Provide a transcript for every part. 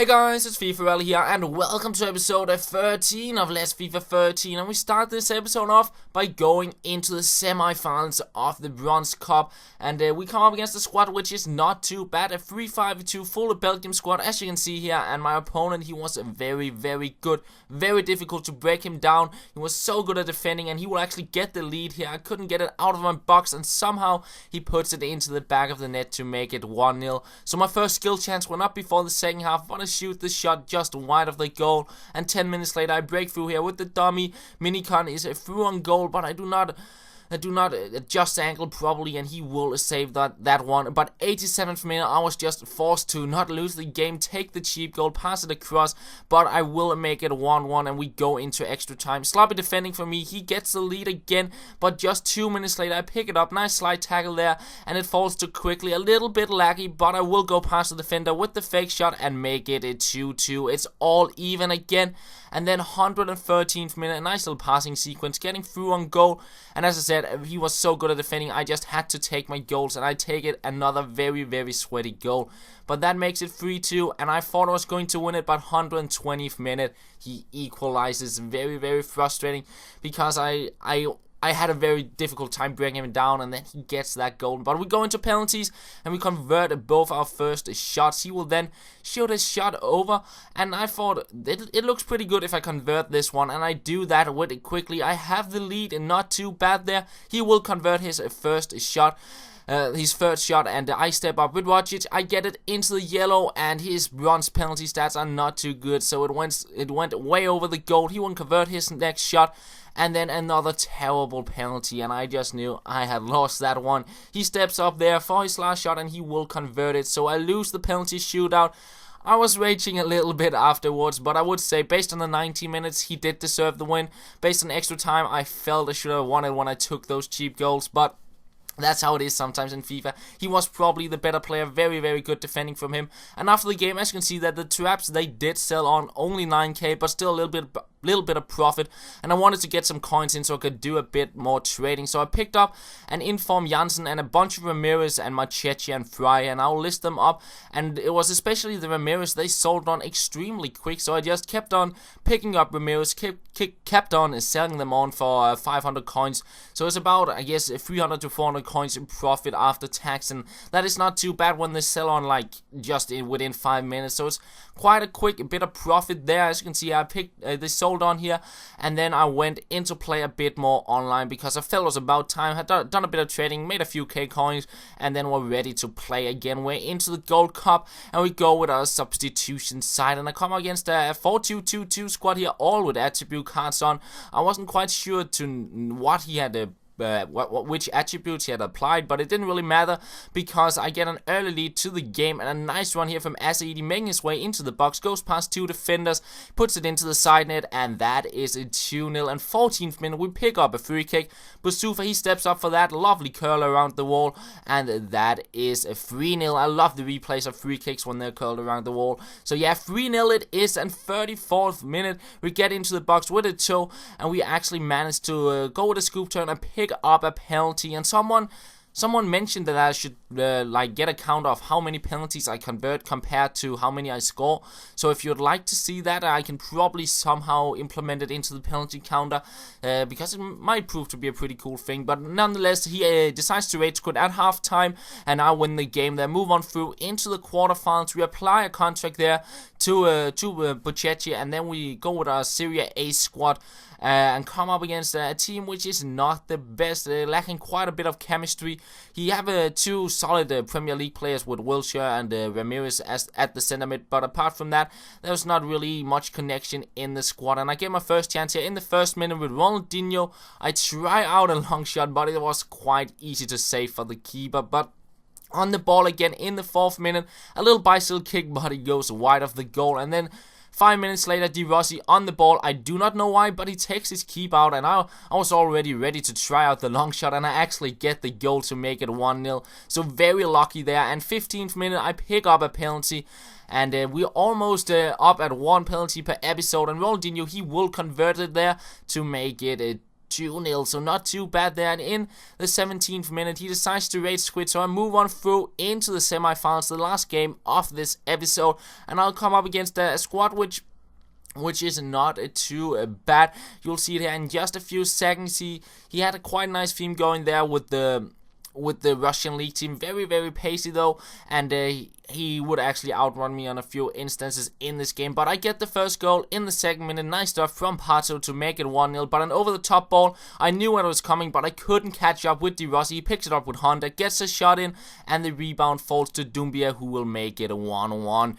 Hey guys, it's FifaRalle here, and welcome to episode 13 of Let's FIFA 13. And we start this episode off by going into the semi-finals of the Bronze Cup. And we come up against a squad which is not too bad, a 3-5-2 full Belgium squad, as you can see here. And my opponent, he was very, very good, very difficult to break him down. He was so good at defending, and he will actually get the lead here. I couldn't get it out of my box, and somehow he puts it into the back of the net to make it 1-0. So my first skill chance went up before the second half, but I shoot the shot just wide of the goal, and 10 minutes later I break through here with the dummy. Minicon is through on goal, but I do not adjust the angle properly, and he will save that one. But 87th minute, I was just forced to not lose the game, take the cheap goal, pass it across, but I will make it 1-1, and we go into extra time. Sloppy defending for me, he gets the lead again, but just 2 minutes later I pick it up. Nice slide tackle there, and it falls too quickly, a little bit laggy, but I will go past the defender with the fake shot and make it a 2-2. It's all even again. And then 113th minute, a nice little passing sequence, getting through on goal. And as I said, he was so good at defending, I just had to take my goals, and I take it, another very, very sweaty goal. But that makes it 3-2, and I thought I was going to win it, but 120th minute, he equalizes. Very, very frustrating, because I had a very difficult time breaking him down, and then he gets that goal. But we go into penalties, and we convert both our first shots. He will then shoot a shot over, and I thought it looks pretty good if I convert this one, and I do that with it quickly. I have the lead, and not too bad there. He will convert his first shot. His third shot, and I step up with Rodgic. I get it into the yellow, and his bronze penalty stats are not too good, so it went way over the goal. He won't convert his next shot, and then another terrible penalty, and I just knew I had lost that one. He steps up there for his last shot, and he will convert it, so I lose the penalty shootout. I was raging a little bit afterwards, but I would say based on the 90 minutes, he did deserve the win. Based on extra time, I felt I should have won it when I took those cheap goals, but that's how it is sometimes in FIFA. He was probably the better player, very, very good defending from him. And after the game, as you can see, that the traps, they did sell on, only 9k, but still a little bit of profit, and I wanted to get some coins in so I could do a bit more trading. So I picked up an Inform Janssen and a bunch of Ramirez and Machechi and Fry, and I'll list them up. And it was especially the Ramirez, they sold on extremely quick, so I just kept on picking up Ramirez, kept on selling them on for 500 coins. So it's about, I guess, 300 to 400 coins in profit after tax, and that is not too bad when they sell on like just within 5 minutes. So it's quite a quick bit of profit there. As you can see, I picked they sold on here, and then I went into play a bit more online because I felt it was about time. Had done a bit of trading, made a few K coins, and then we're ready to play again. We're into the Gold Cup, and we go with our substitution side, and I come against a 4-2-2-2 squad here, all with attribute cards on. I wasn't quite sure to what he had which attributes he had applied, but it didn't really matter because I get an early lead to the game, and a nice run here from Asaidi, making his way into the box, goes past two defenders, puts it into the side net, and that is a 2-0. And 14th minute, we pick up a free kick. Busufa, he steps up for that, lovely curl around the wall, and that is a 3-0. I love the replays of free kicks when they're curled around the wall. So yeah, 3-0 it is, and 34th minute, we get into the box with a toe, and we actually managed to go with a scoop turn and pick up a penalty. And someone mentioned that I should like get a count of how many penalties I convert compared to how many I score. So if you'd like to see that, I can probably somehow implement it into the penalty counter, because it might prove to be a pretty cool thing. But nonetheless, he decides to rage quit at halftime, and I win the game there. Move on through into the quarterfinals. We apply a contract there to Buchechi, and then we go with our Serie A squad. And come up against a team which is not the best, lacking quite a bit of chemistry. He have two solid Premier League players with Wilshere and Ramirez at the center mid, but apart from that, there's not really much connection in the squad. And I get my first chance here in the first minute with Ronaldinho. I try out a long shot, but it was quite easy to save for the keeper. But on the ball again in the 4th minute, a little bicycle kick, but he goes wide of the goal. And then 5 minutes later, De Rossi on the ball. I do not know why, but he takes his keep out, and I was already ready to try out the long shot, and I actually get the goal to make it 1-0. So very lucky there. And 15th minute, I pick up a penalty, and we're almost up at 1 penalty per episode. And Ronaldinho, he will convert it there to make it 2-0, so not too bad there. And in the 17th minute, he decides to rage quit, so I move on through into the semifinals, the last game of this episode, and I'll come up against a squad which is not too bad. You'll see it here in just a few seconds. He had a quite nice theme going there with the Russian league team. Very, very pacey though, and he would actually outrun me on a few instances in this game. But I get the first goal in the 2nd minute. Nice stuff from Pato to make it 1-0. But an over-the-top ball, I knew when it was coming, but I couldn't catch up with De Rossi. He picks it up with Honda, gets a shot in, and the rebound falls to Dumbia, who will make it a 1-1.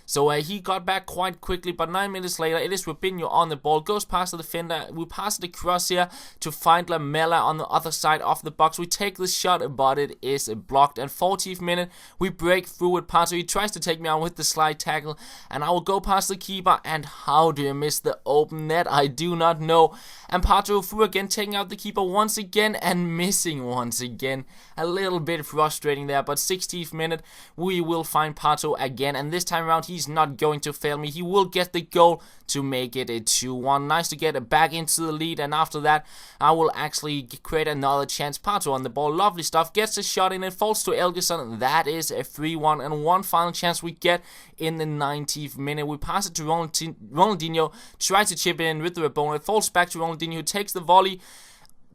So he got back quite quickly, but 9 minutes later, it is Robinho on the ball, goes past the defender, we pass it across here to find Lamela on the other side of the box. We take the shot, but it is blocked, and 40th minute, we break through with Pato. He tries to take me out with the slide tackle, and I will go past the keeper, and how do you miss the open net? I do not know. And Pato through again, taking out the keeper once again, and missing once again. A little bit frustrating there, but 60th minute, we will find Pato again, and this time around, he's not going to fail me. He will get the goal to make it a 2-1. Nice to get back into the lead, and after that, I will actually create another chance. Pato on the ball, lovely stuff, gets a shot in, it falls to Elgerson. That is a 3-1, and one final chance we get in the 90th minute. We pass it to Ronaldinho, tries to chip in with the Rabona, it falls back to Ronaldinho, who takes the volley.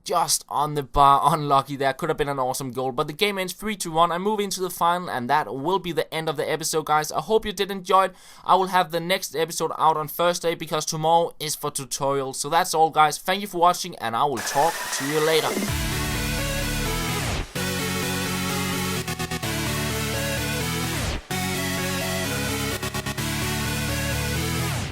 Just on the bar, unlucky there, could have been an awesome goal, but the game ends 3-1. I move into the final, and that will be the end of the episode, guys. I hope you did enjoy it. I will have the next episode out on Thursday, because tomorrow is for tutorials. So that's all, guys. Thank you for watching, and I will talk to you later.